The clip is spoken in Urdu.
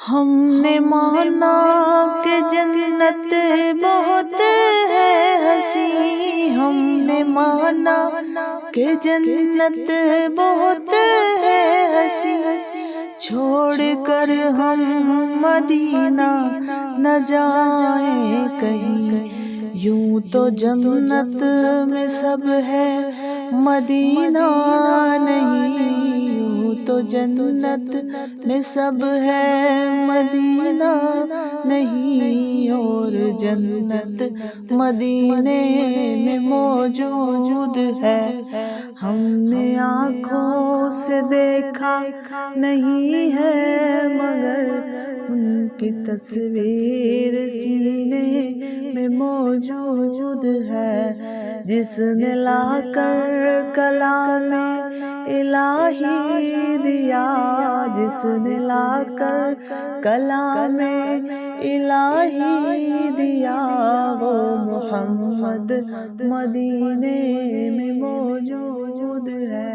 ہم نے مانا کہ جنت بہت ہے ہنسی، ہم نے مانا کہ جنت بہت ہے ہنسی، چھوڑ کر ہم مدینہ نہ جائیں کہیں، یوں تو جنت میں سب ہے مدینہ نہیں، یوں تو جنت میں سب ہے مدینہ نہیں، اور جنت مدینے میں موجود ہے، ہم نے آنکھوں سے دیکھا نہیں ہے مگر ان کی تصویر سینے میں موجود ہے، جس نے لا کر کلام الہی دیا، جس نے لا کر کلام الہی دیا، وہ محمد مدینے میں موجود ہے۔